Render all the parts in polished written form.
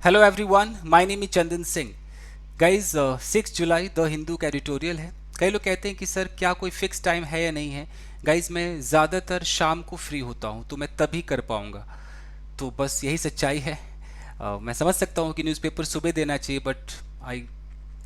Hello everyone, my name is Chandan Singh. Guys 6 July the Hindu का editorial है। कई लोग कहते हैं कि सर क्या कोई फिक्स टाइम है या नहीं है। गाइज मैं ज़्यादातर शाम को फ्री होता हूँ तो मैं तभी कर पाऊँगा। तो बस यही सच्चाई है। मैं समझ सकता हूँ कि न्यूज़पेपर सुबह देना चाहिए, but I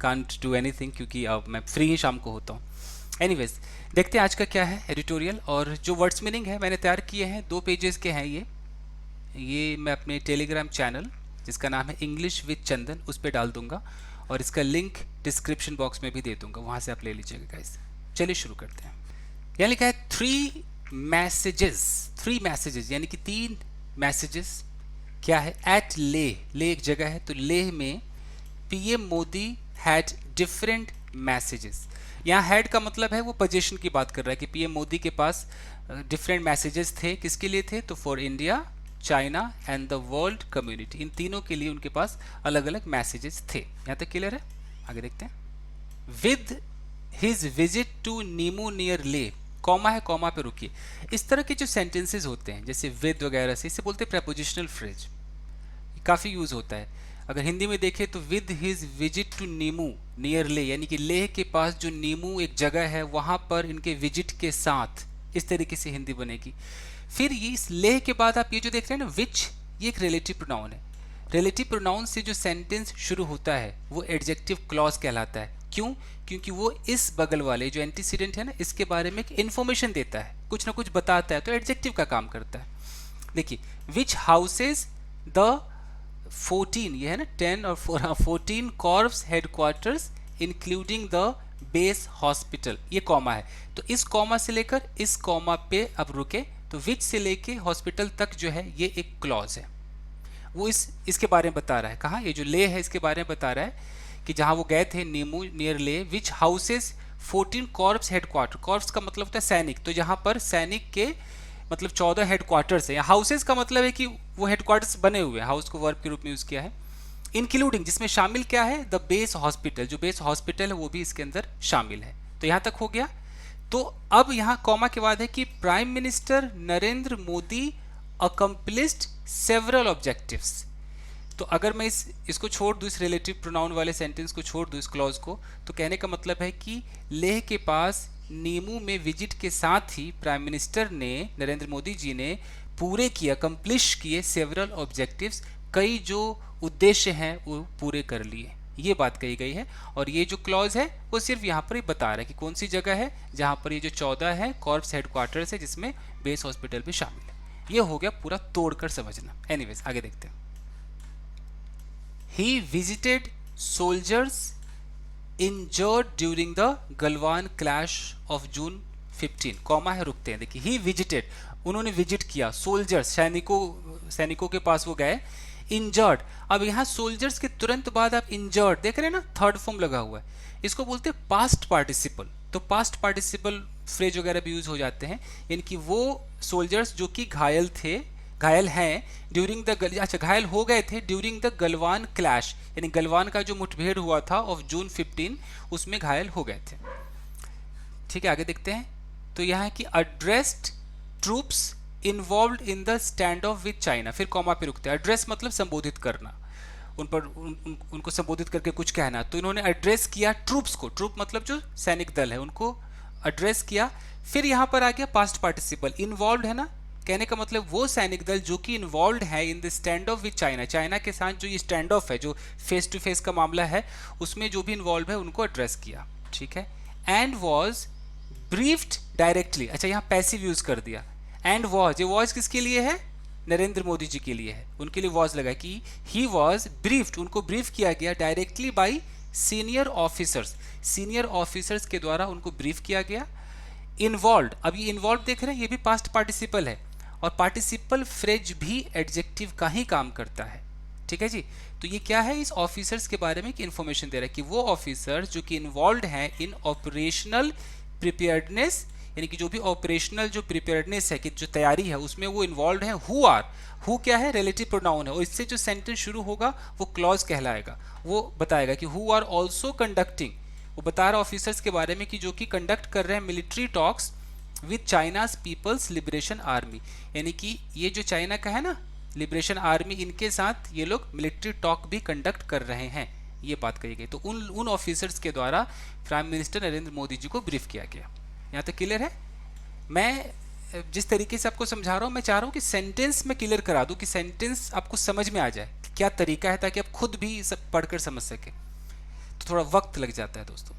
can't do anything क्योंकि अब मैं फ्री ही शाम को होता हूँ। एनीवेज, देखते हैं आज का क्या है एडिटोरियल। और जो वर्ड्स मीनिंग है मैंने तैयार किए हैं, 2 पेजेस के हैं ये मैं अपने टेलीग्राम चैनल जिसका नाम है इंग्लिश विद चंदन उस पर डाल दूंगा, और इसका लिंक डिस्क्रिप्शन बॉक्स में भी दे दूंगा, वहाँ से आप ले लीजिएगा गाइस। चलिए शुरू करते हैं। यहाँ लिखा है 3 मैसेजेस यानी कि 3 मैसेजेस। क्या है? एट ले एक जगह है, तो लेह में PM Modi had different messages. यहाँ हैड का मतलब है वो पोजीशन की बात कर रहा है कि पीएम मोदी के पास डिफरेंट मैसेजेस थे। किसके लिए थे? तो for India, China and the world community, इन तीनों के लिए उनके पास अलग अलग मैसेजेस थे। यहाँ तक क्लियर है? आगे देखते हैं। With his visit to Nimu near Leh, comma है, कॉमा पे रुकिए। इस तरह के जो सेंटेंसेस होते हैं जैसे विद वगैरह से, इसे बोलते हैं प्रेपोजिशनल फ्रेज। काफ़ी यूज़ होता है। अगर हिंदी में देखें तो with his visit to Nimu near Leh, यानी कि लेह के पास जो नीमू एक जगह है वहाँ पर इनके विजिट के साथ, इस तरीके से हिंदी बनेगी। फिर ये इस लेह के बाद आप ये जो देख रहे हैं ना विच, ये एक रिलेटिव प्रोनाउन है। रिलेटिव प्रोनाउन से जो सेंटेंस शुरू होता है वो एडजेक्टिव क्लॉज कहलाता है। क्यों? क्योंकि वो इस बगल वाले जो एंटीसीडेंट है ना, इसके बारे में एक इन्फॉर्मेशन देता है, कुछ ना कुछ बताता है, तो एडजेक्टिव का काम करता है। देखिए, विच हाउसेज द 14, ये है ना 10 और 14 corps headquarters including the base hospital, ये कॉमा है। तो इस कॉमा से लेकर इस कॉमा पे अब रुके, तो विच से लेके हॉस्पिटल तक जो है ये एक क्लॉज है। वो इसके बारे में बता रहा है। कहाँ? ये जो ले है इसके बारे में बता रहा है कि जहाँ वो गए थे नीमू नियर ले, विच हाउसेज 14 कॉर्प्स हेडक्वार्टर। कॉर्प्स का मतलब होता है सैनिक, तो जहाँ पर सैनिक के मतलब 14 हेडक्वार्टर्स है। या हाउसेज का मतलब है कि वो हेडक्वार्टर्स बने हुए हैं, हाउस को वर्ब के रूप में यूज़ किया है। इंक्लूडिंग, जिसमें शामिल क्या है? द बेस हॉस्पिटल, जो बेस हॉस्पिटल है वो भी इसके अंदर शामिल है। तो यहाँ तक हो गया। तो अब यहाँ कॉमा के बाद है कि prime minister Narendra Modi accomplished several objectives. तो अगर मैं इसको छोड़ दूँ, इस रिलेटिव प्रोनाउन वाले सेंटेंस को छोड़ दूँ, इस क्लॉज को, तो कहने का मतलब है कि लेह के पास नीमू में विजिट के साथ ही प्राइम मिनिस्टर ने, नरेंद्र मोदी जी ने पूरे किए, अकम्प्लिश किए सेवरल ऑब्जेक्टिव्स, कई जो उद्देश्य हैं वो पूरे कर लिए। ये बात कही गई है। और ये जो क्लॉज है वो सिर्फ यहाँ पर ही बता रहा है कि कौन सी जगह है जहाँ पर ये जो 14 है कॉर्प्स हेडक्वार्टर्स है, जिसमें बेस हॉस्पिटल भी शामिल है। ये हो गया पूरा तोड़कर समझना। एनीवेज, आगे देखते हैं। He visited soldiers injured during the Galwan clash of June 15, comma है, रुकते हैं। देखिए, he visited, उन्होंने विजिट किया सोल्जर्स, सैनिकों के पास वो गए। इंजर्ड, अब यहाँ सोल्जर्स के तुरंत बाद आप इंजर्ड देख रहे हैं ना, थर्ड फॉर्म लगा हुआ है, इसको बोलते हैं पास्ट पार्टिसिपल। तो पास्ट पार्टिसिपल फ्रेज वगैरह भी यूज हो जाते हैं, यानी कि वो सोल्जर्स जो कि घायल हैं ड्यूरिंग घायल हो गए थे ड्यूरिंग द गलवान क्लैश, यानी गलवान का जो मुठभेड़ हुआ था ऑफ जून 15, उसमें घायल हो गए थे। ठीक है, आगे देखते हैं। तो यहाँ है कि addressed troops involved in the stand of with China, फिर कॉमा पे रुकते हैं। एड्रेस मतलब संबोधित करना, उनको संबोधित करके कुछ कहना। तो इन्होंने एड्रेस किया ट्रूप्स को, ट्रूप मतलब जो सैनिक दल है, उनको एड्रेस किया। फिर यहाँ पर आ गया पास्ट पार्टिसिपल, इन्वॉल्व है ना, कहने का मतलब वो सैनिक दल जो कि इन्वॉल्व है in the stand of with China, China के साथ जो ये स्टैंड ऑफ है, जो फेस टू फेस का मामला है, उसमें जो भी इन्वॉल्व है उनको एड्रेस किया। ठीक है। एंड वॉज ब्रीफ्ड डायरेक्टली, अच्छा यहाँ पैसिव यूज कर दिया। एंड वॉज, ये वॉज किसके लिए है? नरेंद्र मोदी जी के लिए है, उनके लिए वॉज लगा कि ही वॉज ब्रीफ्ड, उनको ब्रीफ किया गया directly by senior officers, senior officers के द्वारा उनको ब्रीफ किया गया। इन्वॉल्व, अब ये इन्वॉल्व देख रहे हैं, ये भी पास्ट पार्टिसिपल है, और पार्टिसिपल फ्रेज भी एडजेक्टिव का ही काम करता है। ठीक है जी। तो ये क्या है? इस ऑफिसर्स के बारे में एक इन्फॉर्मेशन दे रहा है कि वो ऑफिसर्स जो कि इन्वॉल्व हैं इन ऑपरेशनल प्रिपेयर्डनेस, यानी कि जो भी ऑपरेशनल जो प्रिपेयर्डनेस है, कि जो तैयारी है उसमें वो इन्वॉल्व है। हु आर, हु क्या है? रिलेटिव प्रोनाउन है, और इससे जो सेंटेंस शुरू होगा वो क्लॉज कहलाएगा। वो बताएगा कि हु आर ऑल्सो कंडक्टिंग, वो बता रहा ऑफिसर्स के बारे में कि जो कि कंडक्ट कर रहे हैं military talks with China's People's Liberation Army, यानी कि ये जो चाइना का है ना लिबरेशन आर्मी, इनके साथ ये लोग मिलिट्री टॉक भी कंडक्ट कर रहे हैं, ये बात कही गई। तो उन ऑफिसर्स के द्वारा प्राइम मिनिस्टर नरेंद्र मोदी जी को ब्रीफ किया गया। यहाँ तक क्लियर है? मैं जिस तरीके से आपको समझा रहा हूँ, मैं चाह रहा हूँ कि सेंटेंस में क्लियर करा दूँ, कि सेंटेंस आपको समझ में आ जाए कि क्या तरीका है, ताकि आप खुद भी सब पढ़कर समझ सके। तो थोड़ा वक्त लग जाता है दोस्तों।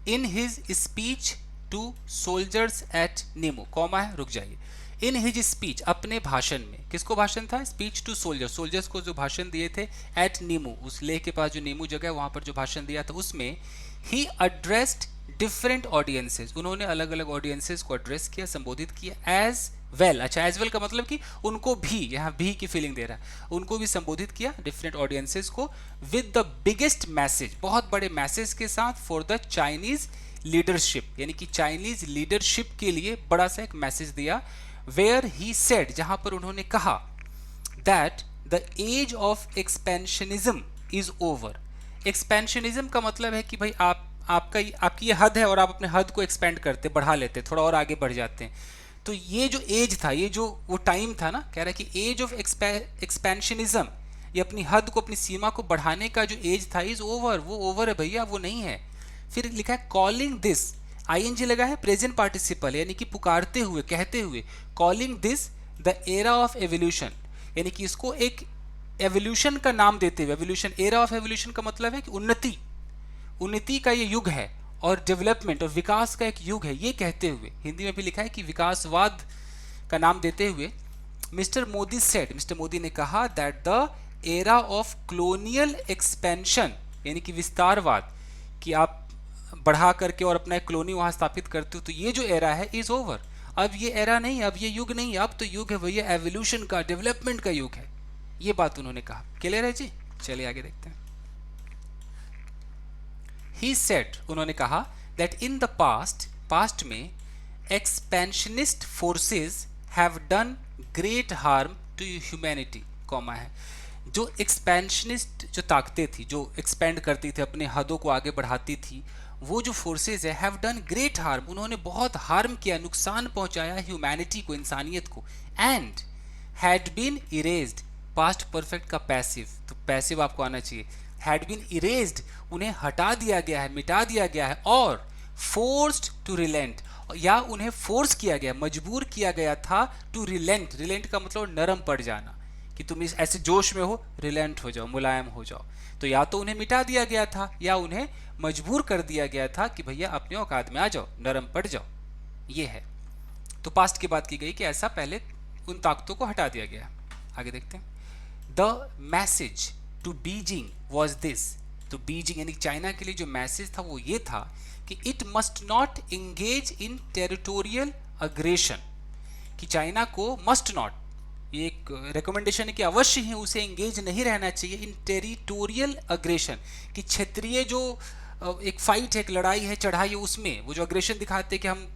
In his speech to soldiers at Nimu, comma है, रुक जाइए। इन हिज स्पीच, अपने भाषण में, किसको भाषण था? स्पीच टू सोल्जर्स, सोल्जर्स को जो भाषण दिए थे एट नीमू, उस लेह के पास जो नीमू जगह है वहां पर जो भाषण दिया था, उसमें ही एड्रेस्ड डिफरेंट ऑडियंसेस, उन्होंने अलग अलग ऑडियंसेस को एड्रेस किया, संबोधित किया। एज वेल, अच्छा एज वेल का मतलब कि उनको भी, यहाँ भी की फीलिंग दे रहा है, उनको भी संबोधित किया, डिफरेंट ऑडियंसेस को, विद द बिगेस्ट मैसेज, बहुत बड़े मैसेज के साथ, फॉर द चाइनीज लीडरशिप, यानी कि चाइनीज लीडरशिप के लिए बड़ा सा एक मैसेज दिया। वेयर ही सेड, जहां पर उन्होंने कहा, that the age of expansionism is over. Expansionism का मतलब है कि भाई आपकी ये हद है और आप अपने हद को एक्सपेंड करते, बढ़ा लेते, थोड़ा और आगे बढ़ जाते हैं। तो ये जो एज था, ये जो वो टाइम था ना, कह रहा है कि एज ऑफ एक्सपेंशनिज्म, ये अपनी हद को, अपनी सीमा को बढ़ाने का जो एज था, इज ओवर, वो ओवर है भैया, वो नहीं है। फिर लिखा है कॉलिंग दिस, आईएनजी लगा है, प्रेजेंट पार्टिसिपल, यानी कि पुकारते हुए, कहते हुए, calling this the era of evolution, यानी कि इसको एक एवोल्यूशन का नाम देते हुए, एवोल्यूशन, एरा ऑफ एवोल्यूशन का मतलब है कि उन्नति का ये युग है, और डेवलपमेंट और विकास का एक युग है, ये कहते हुए, हिंदी में भी लिखा है कि विकासवाद का नाम देते हुए, mister Modi said, mister Modi ने कहा, that the era of colonial expansion, यानी कि विस्तारवाद, कि आप बढ़ा करके और अपना एक कॉलोनी वहां स्थापित करते हो, तो ये जो एरा है इज ओवर, अब ये एरा नहीं, अब ये युग नहीं, अब तो युग है भैया एवोल्यूशन का, डेवलपमेंट का युग है। ये बात उन्होंने कहा। क्लियर है जी? चलिए आगे देखते हैं। He said, उन्होंने कहा, that in the past में expansionist forces have done great harm to humanity, comma है, जो एक्सपेंशनिस्ट जो ताकतें थी, जो एक्सपेंड करती थी, अपने हदों को आगे बढ़ाती थी, वो जो फोर्सेज है, हैव डन ग्रेट हार्म, उन्होंने बहुत हार्म किया, नुकसान पहुंचाया ह्यूमैनिटी को, इंसानियत को। And had been erased, past perfect का पैसिव, तो पैसिव आपको आना चाहिए, हैड बीन इरेज्ड, उन्हें हटा दिया गया है, मिटा दिया गया है, और फोर्स्ड टू रिलेंट, या उन्हें फोर्स किया गया, मजबूर किया गया था, टू रिलेंट, रिलेंट का मतलब नरम पड़ जाना, कि तुम इस ऐसे जोश में हो, रिलेंट हो जाओ, मुलायम हो जाओ। तो या तो उन्हें मिटा दिया गया था, या उन्हें मजबूर कर दिया गया था कि भैया अपने औकात में आ जाओ, नरम पड़ जाओ, ये है। तो पास्ट की बात की गई कि ऐसा पहले उन ताकतों को हटा दिया गया। आगे देखते हैं। The message to Beijing was this, तो बीजिंग यानी चाइना के लिए जो मैसेज था वो ये था कि it must not engage in territorial aggression, कि चाइना को मस्ट नॉट, ये एक रिकमेंडेशन है कि अवश्य ही उसे एंगेज नहीं रहना चाहिए इन टेरिटोरियल अग्रेशन, कि क्षेत्रीय जो एक फाइट है, एक लड़ाई है, चढ़ाई है, उसमें वो जो अग्रेशन दिखाते हैं कि हम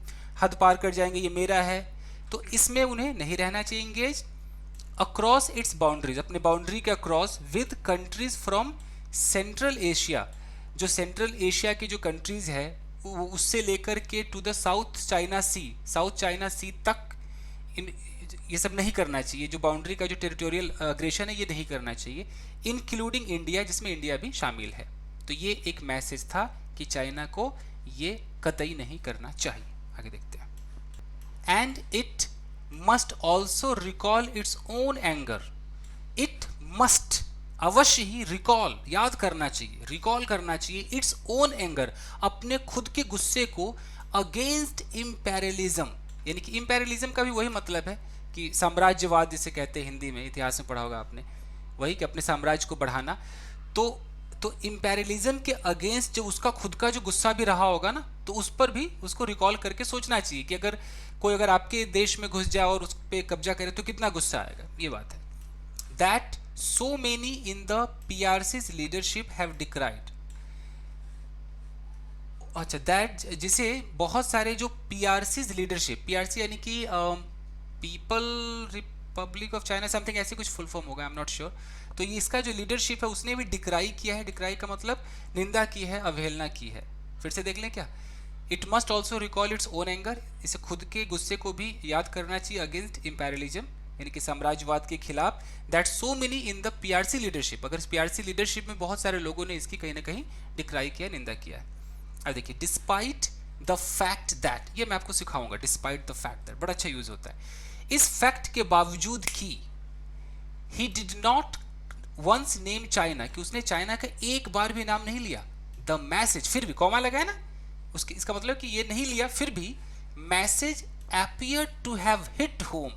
हद पार कर जाएंगे, ये मेरा है, तो इसमें उन्हें नहीं रहना चाहिए एंगेज। अक्रॉस इट्स बाउंड्रीज, अपने बाउंड्री के across, with countries from Central Asia, जो सेंट्रल एशिया की जो कंट्रीज है उससे लेकर के to the South China Sea, South China Sea तक ये सब नहीं करना चाहिए, जो बाउंड्री का जो टेरिटोरियल अग्रेशन है ये नहीं करना चाहिए, इंक्लूडिंग इंडिया, जिसमें इंडिया भी शामिल है। तो ये एक मैसेज था कि चाइना को ये कतई नहीं करना चाहिए। आगे देखते हैं। And it must also recall its own anger, it must, अवश्य ही, रिकॉल, याद करना चाहिए, रिकॉल करना चाहिए, इट्स ओन एंगर, अपने खुद के गुस्से को, अगेंस्ट इंपेरियलिज्म, यानी कि इंपेरियलिज्म का भी वही मतलब है कि साम्राज्यवाद जिसे कहते हैं, हिंदी में इतिहास में पढ़ा होगा आपने, वही कि अपने साम्राज्य को बढ़ाना। तो इंपेरियलिज्म के अगेंस्ट जो उसका खुद का जो गुस्सा भी रहा होगा ना, तो उस पर भी उसको रिकॉल करके सोचना चाहिए कि अगर कोई आपके देश में घुस जाए और उस पर कब्जा करे तो कितना गुस्सा आएगा, ये बात है। That so many in the PRC's leadership have decried, अच्छा, दैट, जिसे बहुत सारे जो पीआरसीज लीडरशिप, पीआरसी यानी कि people Republic of China, something ऐसे कुछ फुल फॉर्म होगा, आई एम नॉट श्योर। तो ये इसका जो लीडरशिप है उसने भी डिक्राई किया है, डिक्राई का मतलब निंदा की है, अवहेलना की है। फिर से देख लें क्या, it must also recall its own anger, इसे खुद के गुस्से को भी याद करना चाहिए, अगेंस्ट इंपेरियलिज्म, यानी कि साम्राज्यवाद के खिलाफ, that so many in the PRC leadership, अगर पीआरसी लीडरशिप में बहुत सारे लोगों ने इसकी कहीं ना कहीं डिक्राई किया, निंदा किया है। अब देखिए, डिस्पाइट द फैक्ट दैट, ये मैं आपको सिखाऊंगा, डिस्पाइट द फैक्ट दैट बड़ा अच्छा यूज होता है। इस फैक्ट के बावजूद कि he did not once name China, कि उसने चाइना का एक बार भी नाम नहीं लिया, द मैसेज, फिर भी कॉमा लगा है ना, उसके इसका मतलब कि ये नहीं लिया, फिर भी message appear to have hit home,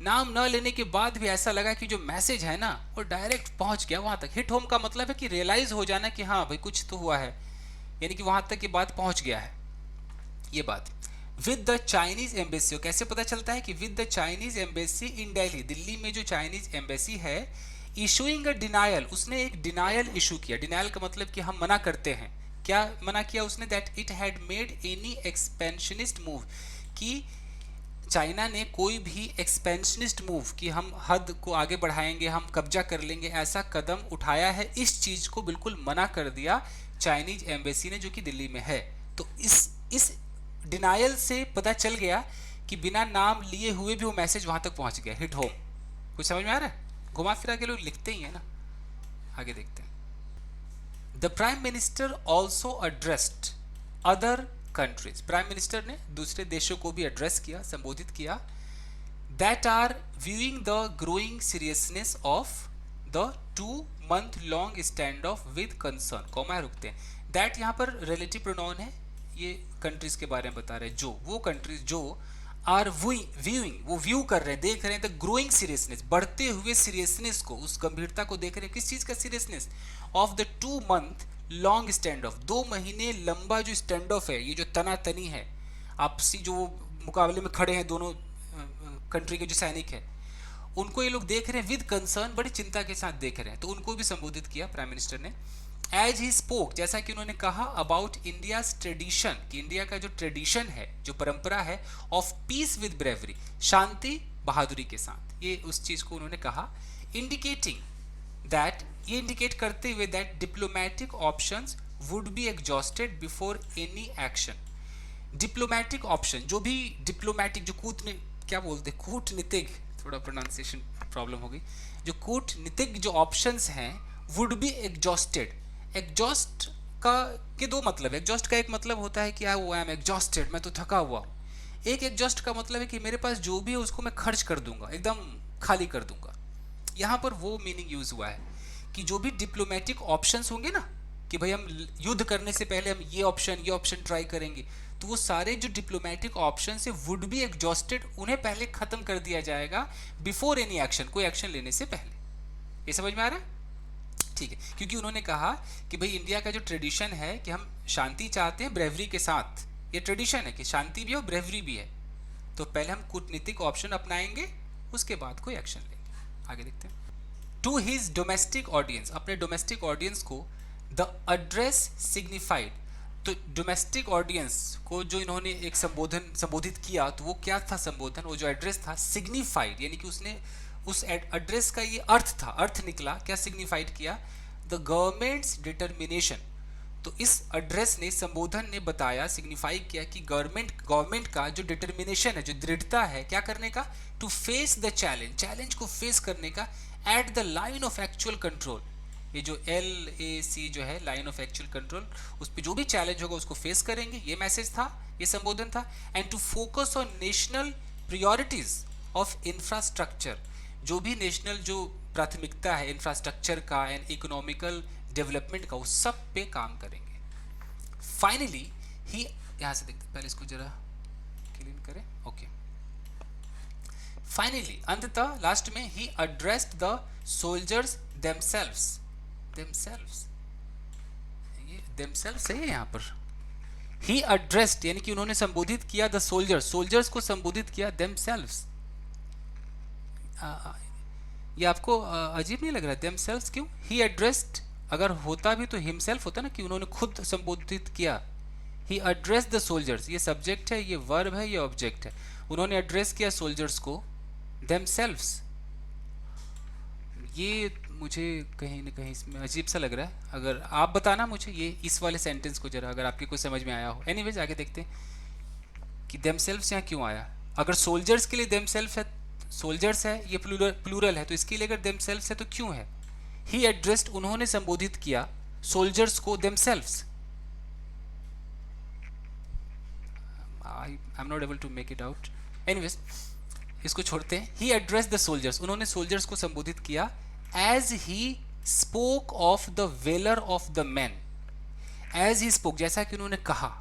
नाम न लेने के बाद भी ऐसा लगा कि जो मैसेज है ना वो डायरेक्ट पहुंच गया वहां तक। हिट होम का मतलब है कि रियलाइज हो जाना कि हाँ भाई कुछ तो हुआ है, यानी कि वहां तक ये बात पहुंच गया है। ये बात विद द चाइनीज एम्बेसी, कैसे पता चलता है कि with the Chinese embassy in Delhi, Delhi में जो चाइनीज एम्बेसी है, इशूइंग अ डिनायल, उसने एक डिनायल इशू किया। डिनायल का मतलब कि हम मना करते हैं। क्या मना किया उसने? That it had made any expansionist move, कि चाइना ने कोई भी एक्सपेंशनिस्ट मूव, कि हम हद को आगे बढ़ाएंगे, हम कब्जा कर लेंगे, ऐसा कदम उठाया है, इस चीज को बिल्कुल मना कर दिया चाइनीज एम्बेसी ने, जो कि दिल्ली में है। तो इस डिनायल से पता चल गया कि बिना नाम लिए हुए भी वो मैसेज वहां तक पहुंच गया, हिट होम। कुछ समझ में आ रहा है? घुमा फिरा के लोग लिखते ही है ना। आगे देखते हैं। The prime minister also addressed other countries, prime minister ने दूसरे देशों को भी एड्रेस किया, संबोधित किया, that are viewing the growing seriousness of the 2 month long standoff with concern, comma रुकते हैं। दैट यहाँ पर रिलेटिव प्रोनाउन है, ये कंट्रीज के बारे में बता रहे हैं, जो वो कंट्रीज जो आर व्यूइंग, वो व्यू कर रहे हैं, देख रहे हैं द ग्रोइंग सीरियसनेस, बढ़ते हुए सीरियसनेस को, उस गंभीरता को देख रहे हैं। किस चीज का seriousness? Of the 2 month long stand of, 2 महीने लंबा जो स्टैंड ऑफ है, ये जो तनातनी है, आपसी जो मुकाबले में खड़े हैं दोनों कंट्री के जो सैनिक हैं, उनको ये लोग देख रहे हैं विद कंसर्न, बड़ी चिंता के साथ देख रहे हैं। तो उनको भी संबोधित किया प्राइम मिनिस्टर ने। एज ही स्पोक, जैसा कि उन्होंने कहा, अबाउट इंडियाज ट्रेडिशन, कि इंडिया का जो ट्रेडिशन है, जो परंपरा है, ऑफ पीस विद ब्रेवरी, शांति बहादुरी के साथ, ये उस चीज को उन्होंने कहा। इंडिकेटिंग दैट, ये इंडिकेट करते हुए that diplomatic options would be exhausted before any action. Diplomatic option, जो भी डिप्लोमेटिक, जो क्या बोलते, कूटनीतिक, थोड़ा प्रोनाउंसिएशन प्रॉब्लम हो गई, जो कूटनीतिक जो ऑप्शंस हैं, वुड बी एग्जॉस्टेड। एग्जॉस्ट का के 2 मतलब है। एग्जॉस्ट का एक मतलब होता है कि आई एम एग्जॉस्टेड, मैं तो थका हुआ हूँ। एक एग्जॉस्ट का मतलब है कि मेरे पास जो भी है उसको मैं खर्च कर दूंगा, एकदम खाली कर दूंगा। यहाँ पर वो मीनिंग यूज हुआ है कि जो भी डिप्लोमेटिक ऑप्शंस होंगे ना, कि भाई हम युद्ध करने से पहले हम ये ऑप्शन ट्राई करेंगे, तो वो सारे जो डिप्लोमेटिक ऑप्शन है वुड बी एग्जॉस्टेड, उन्हें पहले खत्म कर दिया जाएगा बिफोर एनी एक्शन, कोई एक्शन लेने से पहले। ये समझ में आ रहा है? ठीक है, क्योंकि उन्होंने कहा कि भाई इंडिया का जो ट्रेडिशन है कि हम शांति चाहते हैं ब्रेवरी के साथ, ये ट्रेडिशन है कि शांति भी है और ब्रेवरी भी है, तो पहले हम कूटनीतिक ऑप्शन अपनाएंगे, उसके बाद कोई एक्शन लेंगे। आगे देखते हैं। टू हिज डोमेस्टिक ऑडियंस, अपने डोमेस्टिक ऑडियंस को द एड्रेस सिग्निफाइड, तो डोमेस्टिक ऑडियंस को जो इन्होंने एक संबोधित किया, तो वो क्या था संबोधन? वो जो एड्रेस था सिग्निफाइड, यानी कि उसने उस एड्रेस का ये अर्थ था, अर्थ निकला, क्या सिग्निफाइड किया? The governments determination. तो इस एड्रेस ने, संबोधन ने बताया, सिग्निफाई किया कि गवर्नमेंट का जो डिटर्मिनेशन है, जो दृढ़ता है, क्या करने का? टू फेस द चैलेंज को फेस करने का, at the line of actual control, ये जो LAC जो है, लाइन ऑफ एक्चुअल कंट्रोल, उस पर जो भी चैलेंज होगा उसको फेस करेंगे, ये मैसेज था, ये संबोधन था। And to focus on national priorities of infrastructure, जो भी नेशनल जो प्राथमिकता है इंफ्रास्ट्रक्चर का एंड इकोनॉमिकल डेवलपमेंट का, उस सब पे काम करेंगे। फाइनली ही, यहां से देखते, पहले इसको जरा क्लीन करें, ओके। फाइनली, अंततः लास्ट में, ही एड्रेस्ड द सोल्जर्स देमसेल्व्स, ये देमसेल्व्स है यहाँ पर। ही एड्रेस्ड यानी कि उन्होंने संबोधित किया द सोल्जर्स को संबोधित किया देमसेल्व्स। ये आपको अजीब नहीं लग रहा? देमसेल्व्स क्यों? ही एड्रेस्ड, अगर होता भी तो हिमसेल्फ होता ना, कि उन्होंने खुद संबोधित किया। ही एड्रेस्ड द सोल्जर्स, ये सब्जेक्ट है, ये वर्ब है, ये ऑब्जेक्ट है। उन्होंने एड्रेस किया सोल्जर्स को देमसेल्व्स। ये मुझे कहीं ना कहीं इसमें अजीब सा लग रहा है। अगर आप बताना मुझे ये इस वाले सेंटेंस को जरा, अगर आपके कुछ समझ में आया हो। एनीवेज, आगे देखते हैं कि देमसेल्व्स यहाँ क्यों आया। अगर सोल्जर्स के लिए देमसेल्फ है, सोल्जर्स है, ये प्लूरल है, तो इसके लिए अगर देमसेल्व्स है तो क्यों है? ही एड्रेस्ड, उन्होंने संबोधित किया सोल्जर्स को themselves. I am not able to make it out, anyways इसको छोड़ते हैं। ही एड्रेस द सोल्जर्स, उन्होंने सोल्जर्स को संबोधित किया as he spoke of the valour of the man. As he spoke, जैसा कि उन्होंने कहा,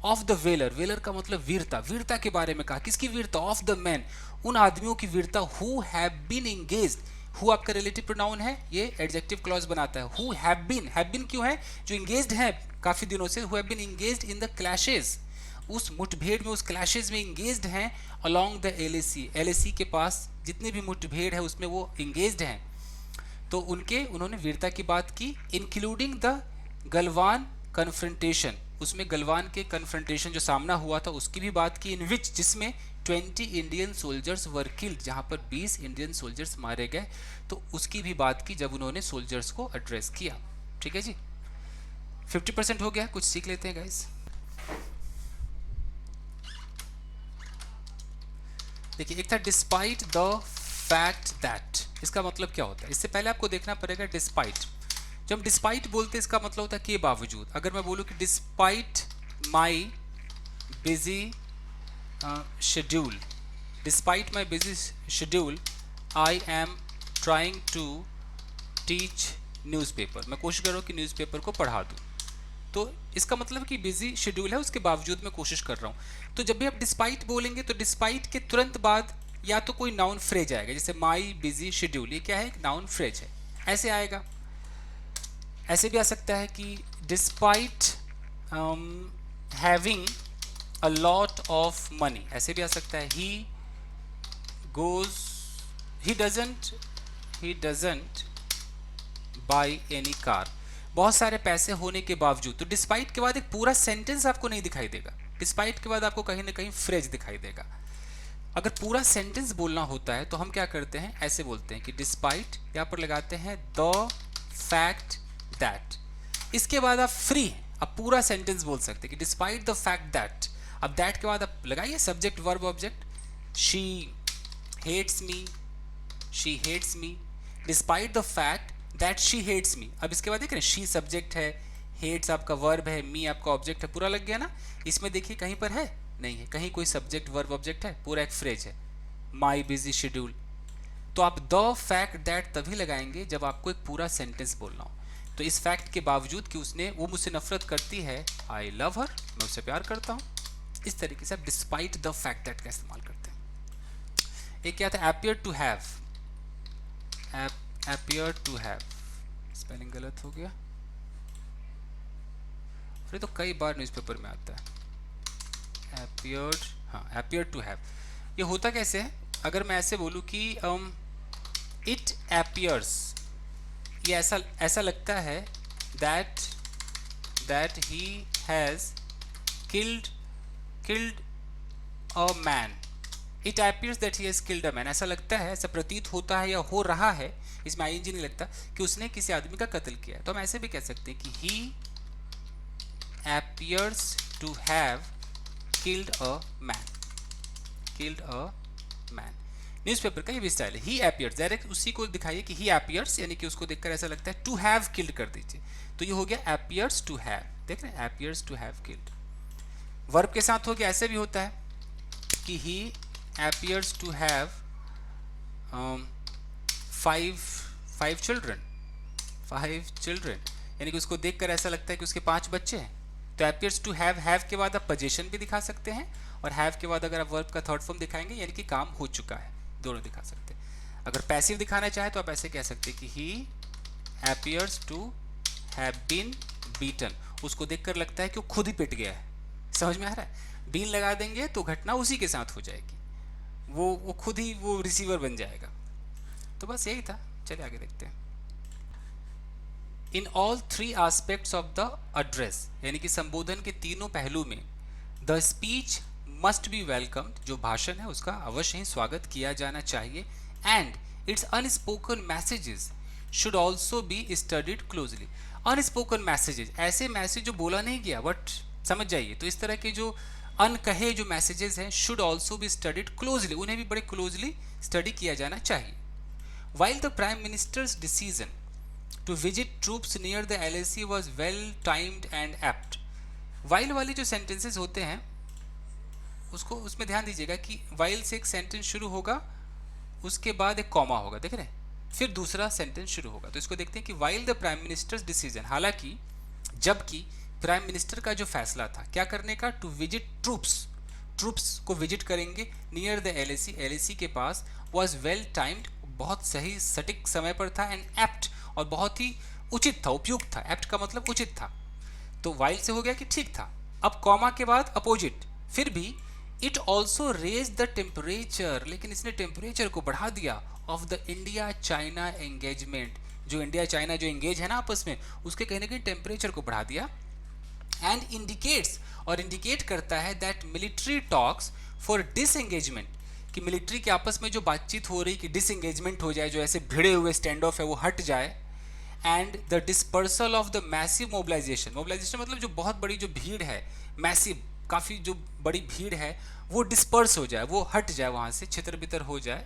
ऑफ द वेलर, वेलर का मतलब वीरता, वीरता के बारे में कहा। किसकी वीरता? ऑफ द मैन, उन आदमियों की वीरता who have been engaged. Who आपका रिलेटिव प्रोनाउन है, ये एडजेक्टिव क्लॉज बनाता है। हु हैव बीन क्यों है? जो एंगेज्ड है काफी दिनों से, who have been engaged in the clashes, उस मुठभेड़ में, उस क्लैशेस में एंगेज्ड हैं अलोंग द एलएसी, एलएसी के पास जितने भी मुठभेड़ है उसमें वो एंगेज्ड हैं, तो उन्होंने वीरता की बात की। इंक्लूडिंग द गलवान कन्फ्रंटेशन, उसमें गलवान के कन्फ्रंटेशन जो सामना हुआ था उसकी भी बात की। इन विच, जिसमें 20 इंडियन सोल्जर्स वर किल्ड, जहां पर 20 इंडियन सोल्जर्स मारे गए, तो उसकी भी बात की जब उन्होंने सोल्जर्स को एड्रेस किया। ठीक है जी, 50% हो गया, कुछ सीख लेते हैं गाइस। देखिए, एक था डिस्पाइट द फैक्ट दैट, इसका मतलब क्या होता है? इससे पहले आपको देखना पड़ेगा डिस्पाइट। जब हम डिस्पाइट बोलते हैं इसका मतलब होता है कि बावजूद। अगर मैं बोलूँ कि despite my busy schedule, despite my busy schedule I am trying to teach newspaper, मैं कोशिश कर रहा हूँ कि न्यूज़पेपर को पढ़ा दूँ, तो इसका मतलब कि बिजी शेड्यूल है, उसके बावजूद मैं कोशिश कर रहा हूँ। तो जब भी आप डिस्पाइट बोलेंगे तो डिस्पाइट के तुरंत बाद या तो कोई नाउन फ्रेज आएगा, जैसे माई बिजी शेड्यूल, ये क्या है? एक नाउन फ्रेज है, ऐसे आएगा। ऐसे भी आ सकता है कि despite having a lot of money, ऐसे भी आ सकता है। He doesn't by any car, बहुत सारे पैसे होने के बावजूद। तो डिस्पाइट के बाद एक पूरा सेंटेंस आपको नहीं दिखाई देगा, डिस्पाइट के बाद आपको कहीं ना कहीं फ्रेज दिखाई देगा। अगर पूरा सेंटेंस बोलना होता है तो हम क्या करते हैं, ऐसे बोलते हैं कि डिस्पाइट, यहाँ पर लगाते हैं द फैक्ट दैट, इसके बाद आप फ्री, आप पूरा सेंटेंस बोल सकते हैं कि डिस्पाइट द फैक्ट दैट। अब दैट के बाद आप लगाइए subject verb object. She hates me, despite the fact that she hates me. अब इसके बाद देख रहे हैं, शी सब्जेक्ट है, हेट्स आपका वर्ब है, मी आपका ऑब्जेक्ट है, पूरा लग गया ना। इसमें देखिए कहीं पर है नहीं है, कहीं कोई सब्जेक्ट वर्ब ऑब्जेक्ट है, पूरा एक फ्रेज है, माई बिजी शेड्यूल। तो आप द फैक्ट दैट तभी लगाएंगे जब आपको एक पूरा सेंटेंस बोलना हो। तो इस फैक्ट के बावजूद कि वो मुझसे नफरत करती है, आई लव हर, मैं उससे प्यार करता हूँ, इस तरीके से आप डिस्पाइट द फैक्ट दैट का इस्तेमाल करते हैं। एक क्या था, appear to have, appear to have, spelling गलत हो गया, फिर तो कई बार न्यूज़पेपर में आता है। एपियर्ड, हाँ, एपियर टू हैव, ये होता कैसे है? अगर मैं ऐसे बोलूँ कि इट एपियर्स, ये ऐसा लगता है that he has killed a man, it appears that he has killed a man, ऐसा लगता है, ऐसा प्रतीत होता है या हो रहा है, इसमें आईएनजी नहीं लगता, कि उसने किसी आदमी का कत्ल किया है। तो हम ऐसे भी कह सकते हैं कि he appears to have killed a man. Newspaper का ये भी स्टाइल है, ही एपियर्स, डायरेक्ट उसी को दिखाइए कि ही एपियर्स, यानी कि उसको देखकर ऐसा लगता है, टू हैव किल्ड कर दीजिए, तो ये हो गया एपियर्स टू हैव। देख रहे हैं, appears to have killed. Verb के साथ हो गया, ऐसे भी होता है कि he appears to have 5 children, यानी कि उसको देखकर ऐसा लगता है कि उसके 5 बच्चे हैं। तो एपियर्स टू हैव के बाद आप पोजीशन भी दिखा सकते हैं, और हैव के बाद अगर आप वर्ब का थर्ड फॉर्म दिखाएंगे यानी कि काम हो चुका है, दोनों दिखा सकते हैं। अगर पैसिव दिखाना चाहे तो आप ऐसे कह सकते हैं कि he appears to have been beaten, उसको देखकर लगता है कि वो खुद ही पिट गया है। समझ में आ रहा है? बीन लगा देंगे तो घटना उसी के साथ हो जाएगी, वो खुद ही वो रिसीवर बन जाएगा। तो बस यही था, चलिए आगे देखते हैं। In all 3 aspects of the address, यानी कि संबोधन के तीनों पहलू में, the speech must be welcomed, जो भाषण है उसका अवश्य ही स्वागत किया जाना चाहिए, and it's unspoken messages should also be studied closely. Unspoken messages, ऐसे मैसेज जो बोला नहीं गया बट समझ जाइए, तो इस तरह के जो अनकहे जो मैसेजेस हैं should also be studied closely, उन्हें भी बड़े क्लोजली स्टडी किया जाना चाहिए. While the prime minister's decision to visit troops near the LAC was well timed and apt. While वाले जो सेंटेंसेस होते हैं उसको उसमें ध्यान दीजिएगा कि वाइल से एक सेंटेंस शुरू होगा, उसके बाद एक कॉमा होगा, देख रहे हैं, फिर दूसरा सेंटेंस शुरू होगा. तो इसको देखते हैं कि while the prime minister's decision, हालांकि जबकि प्राइम मिनिस्टर का जो फैसला था क्या करने का, टू विजिट ट्रूप्स को विजिट करेंगे नियर द LAC के पास, वॉज वेल टाइम्ड, बहुत सही सटीक समय पर था, एंड एप्ट और बहुत ही उचित था, उपयुक्त था. एप्ट का मतलब उचित था. तो वाइल से हो गया कि ठीक था. अब कॉमा के बाद अपोजिट, फिर भी it also raise the temperature, लेकिन इसने टेम्परेचर को बढ़ा दिया, of the India China engagement, जो इंडिया चाइना जो एंगेज है ना आपस में, उसके कहीं ना कहीं टेम्परेचर को बढ़ा दिया. एंड इंडिकेट्स, और इंडिकेट करता है that military talks for disengagement, कि मिलिट्री के आपस में जो बातचीत हो रही कि डिसएंगेजमेंट हो जाए, जो ऐसे भिड़े हुए स्टैंड ऑफ है वो हट जाए. And the dispersal of the massive mobilisation, mobilisation मतलब जो बहुत बड़ी जो भीड़ है, मैसिव काफ़ी जो बड़ी भीड़ है, वो डिस्पर्स हो जाए, वो हट जाए, वहाँ से छितर बितर हो जाए.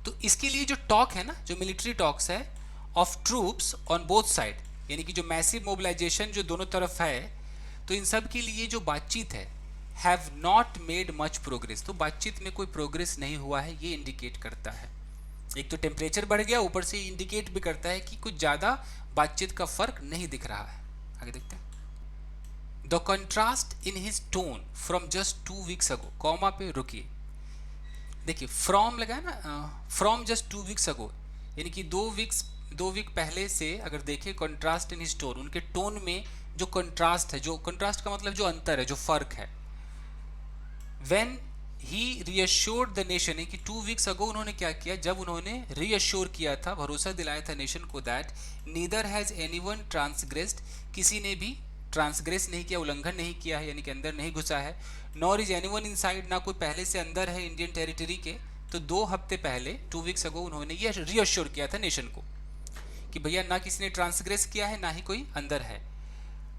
तो इसके लिए जो टॉक है ना, जो मिलिट्री टॉक्स है of troops on both side, यानी कि जो मैसिव मोबिलाइजेशन जो दोनों तरफ है, तो इन सब के लिए जो बातचीत है, have not made much progress, तो बातचीत में कोई प्रोग्रेस नहीं हुआ है, ये इंडिकेट करता है. एक तो टेम्परेचर बढ़ गया, ऊपर से इंडिकेट भी करता है कि कुछ ज़्यादा बातचीत का फर्क नहीं दिख रहा है. आगे देखते हैं. The contrast in his tone from just 2 weeks ago, comma पे रुकिए, देखिए फ्रॉम लगा है ना, फ्रॉम जस्ट 2 वीक्स अगो, यानी कि 2 वीक पहले से अगर देखें कंट्रास्ट इन हिज टोन, उनके टोन में जो कंट्रास्ट है, जो कंट्रास्ट का मतलब जो अंतर है, जो फर्क है. When he reassured the nation, है कि 2 वीक्स अगो उन्होंने क्या किया, जब उन्होंने रीअश्योर किया था, भरोसा दिलाया था नेशन को, दैट नीदर हैज एनीवन ट्रांसग्रेस्ड, किसी ने भी ट्रांसग्रेस नहीं किया, उल्लंघन नहीं किया है, यानी कि अंदर नहीं घुसा है. नॉर इज एनीवन इनसाइड, ना कोई पहले से अंदर है इंडियन टेरिटरी के. तो 2 हफ्ते पहले 2 वीक्स अगो उन्होंने ये रीअश्योर किया था नेशन को कि भैया ना किसी ने ट्रांसग्रेस किया है, ना ही कोई अंदर है.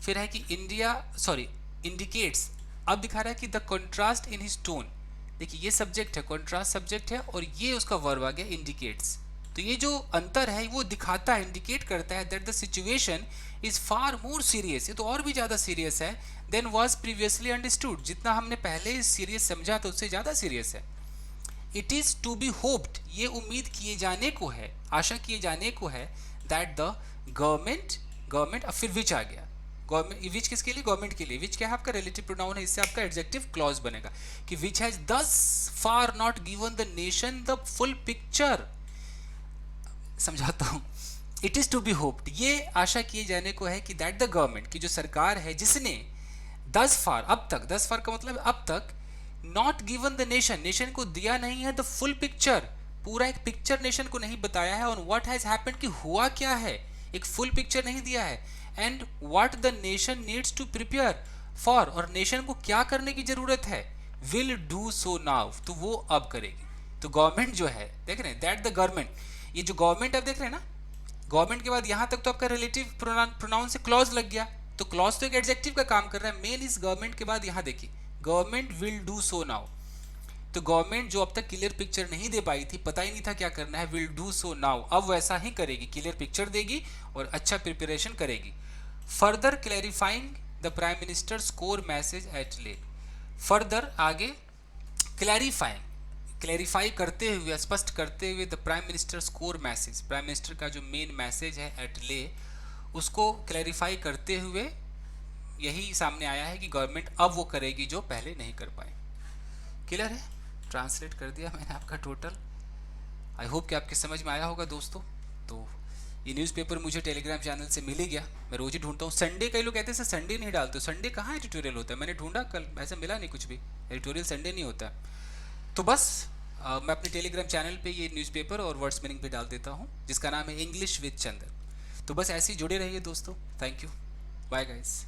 फिर है कि इंडिकेट्स, अब दिखा रहा है कि the contrast in his tone, देखिए ये सब्जेक्ट है, कंट्रास्ट सब्जेक्ट है, और ये उसका वर्ब आ गया इंडिकेट्स. तो ये जो अंतर है वो दिखाता है, इंडिकेट करता है that the situation is far more serious, ये तो और भी ज़्यादा सीरियस है, देन वॉज प्रीवियसली अंडरस्टूड, जितना हमने पहले सीरियस समझा था उससे ज़्यादा सीरियस है. It is to be hoped, ये उम्मीद किए जाने को है, आशा किए जाने को है, दैट द गवर्नमेंट, अब फिर विच आ गया, गवर्नमेंट, विच किसके लिए, गवर्नमेंट के लिए. विच क्या है आपका रिलेटिव प्रोनाउन है, इससे आपका एडजेक्टिव क्लॉज बनेगा कि which has thus far not given the nation the full picture. समझाता हूँ. It is to be hoped, ये आशा किए जाने को है कि दैट द गवर्नमेंट, की जो सरकार है, जिसने दस फार, अब तक, दस फार का मतलब अब तक, नॉट गिवन द नेशन को दिया नहीं है द फुल पिक्चर, पूरा एक पिक्चर नेशन को नहीं बताया है, ऑन व्हाट हैज हैपेंड, कि हुआ क्या है, एक फुल पिक्चर नहीं दिया है. And what the nation needs to prepare for, और नेशन को क्या करने की जरूरत है, विल डू सो नाउ, तो वो अब करेगी. तो गवर्नमेंट जो है, देख रहे हैं, दैट द गवर्नमेंट, ये जो गवर्नमेंट आप देख रहे हैं ना, गवर्नमेंट के बाद यहां तक तो आपका रिलेटिव प्रोनाउन से क्लॉज लग गया, तो क्लॉज तो एक एडजेक्टिव का काम कर रहा है. मेन इज गवर्नमेंट के बाद यहां देखिए, government will do so now, तो गवर्नमेंट जो अब तक क्लियर पिक्चर नहीं दे पाई थी, पता ही नहीं था क्या करना है, विल डू सो नाउ, अब वैसा ही करेगी, क्लियर पिक्चर देगी और अच्छा प्रिपरेशन करेगी. Further clarifying the prime ministers core message eight ले, फर्दर आगे क्लैरिफाई करते हुए, स्पष्ट करते हुए, the prime ministers core message, prime minister का जो मेन मैसेज है एट ले, उसको क्लैरिफाई करते हुए यही सामने आया है कि गवर्नमेंट अब वो करेगी जो पहले नहीं कर पाए. क्लियर है, ट्रांसलेट कर दिया मैंने आपका टोटल. आई होप कि आपके समझ में आया होगा दोस्तों. तो ये न्यूज़पेपर मुझे टेलीग्राम चैनल से मिल ही गया, मैं रोज ही ढूंढता हूँ. संडे कई लोग कहते हैं सर संडे नहीं डालते, संडे कहाँ एडिटोरियल होता है, मैंने ढूंढा कल, ऐसा मिला नहीं कुछ भी, एडिटोरियल संडे नहीं होता. तो बस मैं अपने टेलीग्राम चैनल पे ये न्यूज़पेपर और वर्ड्स मीनिंग पे डाल देता हूँ, जिसका नाम है इंग्लिश विद चंदन. तो बस ऐसे ही जुड़े रहिए दोस्तों. Thank you, bye guys.